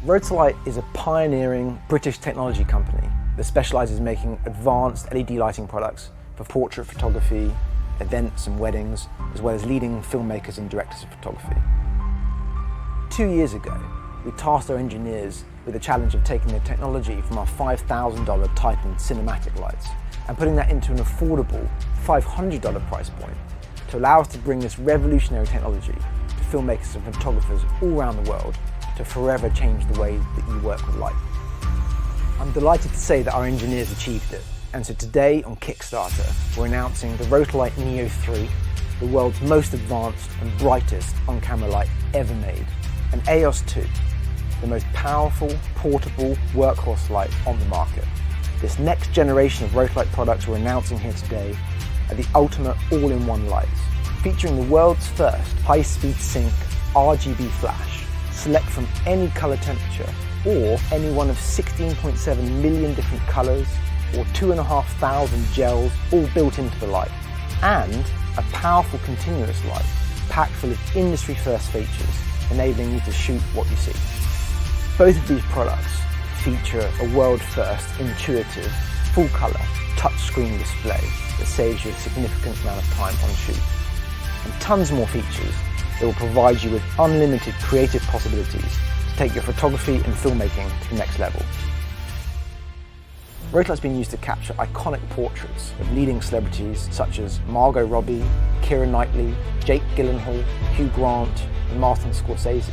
Rotolight is a pioneering British technology company that specialises in making advanced LED lighting products for portrait photography, events and weddings, as well as leading filmmakers and directors of photography. 2 years ago, we tasked our engineers with the challenge of taking the technology from our $5,000 Titan cinematic lights and putting that into an affordable $500 price point to allow us to bring this revolutionary technology to filmmakers and photographers all around the world to forever change the way that you work with light. I'm delighted to say that our engineers achieved it, and so today on Kickstarter we're announcing the Rotolight Neo 3, the world's most advanced and brightest on-camera light ever made, and EOS 2, the most powerful, portable workhorse light on the market. This next generation of Rotolight products we're announcing here today are the ultimate all-in-one lights, featuring the world's first high-speed sync RGB flash. Select from any colour temperature or any one of 16.7 million different colours or 2,500 gels all built into the light, and a powerful continuous light packed full of industry first features enabling you to shoot what you see. Both of these products feature a world first intuitive full colour touchscreen display that saves you a significant amount of time on shoot, and tons more features that will provide you with unlimited creative possibilities to take your photography and filmmaking to the next level. Rotolight's been used to capture iconic portraits of leading celebrities such as Margot Robbie, Keira Knightley, Jake Gyllenhaal, Hugh Grant and Martin Scorsese.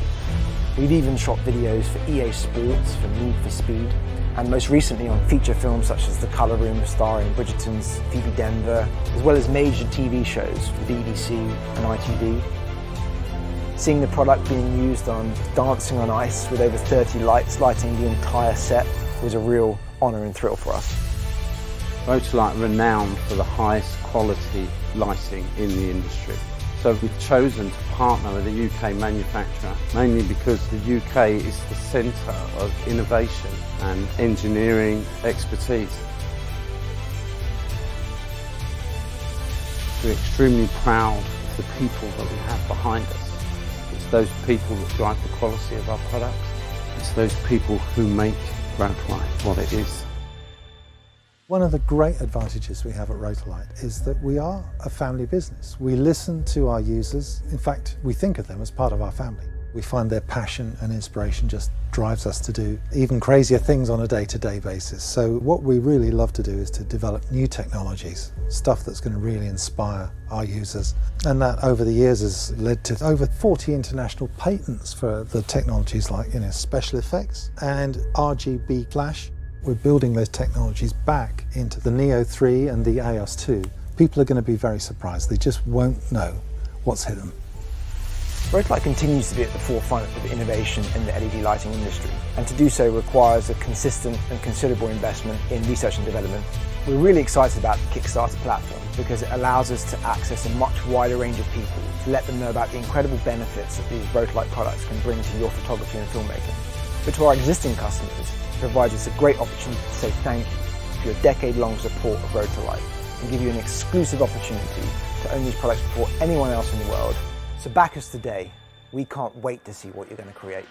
We've even shot videos for EA Sports, for Need for Speed, and most recently on feature films such as The Colour Room starring Bridgerton's Phoebe Denver, as well as major TV shows for BBC and ITV. Seeing the product being used on Dancing on Ice with over 30 lights lighting the entire set was a real honour and thrill for us. Rotolight are renowned for the highest quality lighting in the industry. So we've chosen to partner with a UK manufacturer, mainly because the UK is the centre of innovation and engineering expertise. We're extremely proud of the people that we have behind us. It's those people that drive the quality of our products. It's those people who make Rotolight what it is. One of the great advantages we have at Rotolight is that we are a family business. We listen to our users. In fact, we think of them as part of our family. We find their passion and inspiration just drives us to do even crazier things on a day-to-day basis. So what we really love to do is to develop new technologies, stuff that's going to really inspire our users. And that over the years has led to over 40 international patents for the technologies like, special effects and RGB flash. We're building those technologies back into the Neo 3 and the EOS 2. People are going to be very surprised. They just won't know what's hidden. Rotolight continues to be at the forefront of innovation in the LED lighting industry, and to do so requires a consistent and considerable investment in research and development. We're really excited about the Kickstarter platform because it allows us to access a much wider range of people to let them know about the incredible benefits that these Rotolight products can bring to your photography and filmmaking. But to our existing customers, it provides us a great opportunity to say thank you for your decade-long support of Rotolight and give you an exclusive opportunity to own these products before anyone else in the world. So back us today. We can't wait to see what you're going to create.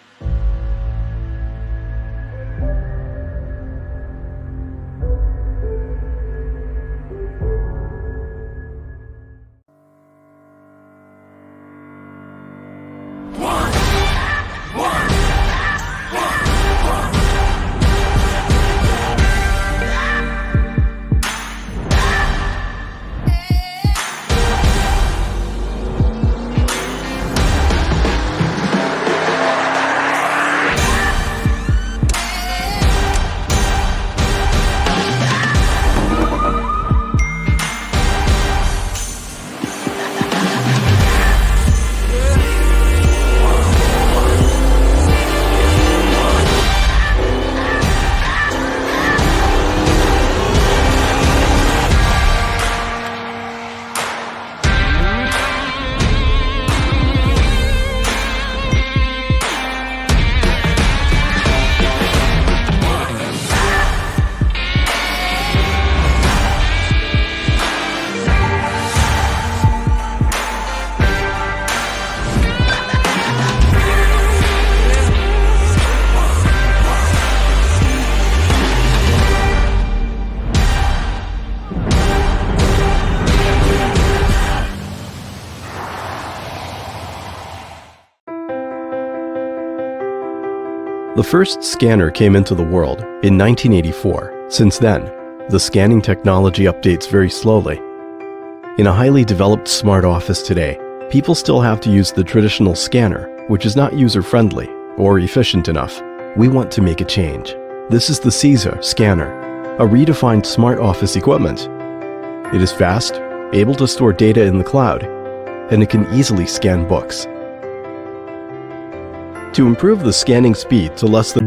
The first scanner came into the world in 1984. Since then, the scanning technology updates very slowly. In a highly developed smart office today, people still have to use the traditional scanner, which is not user-friendly or efficient enough. We want to make a change. This is the Caesar scanner, a redefined smart office equipment. It is fast, able to store data in the cloud, and it can easily scan books. To improve the scanning speed to less than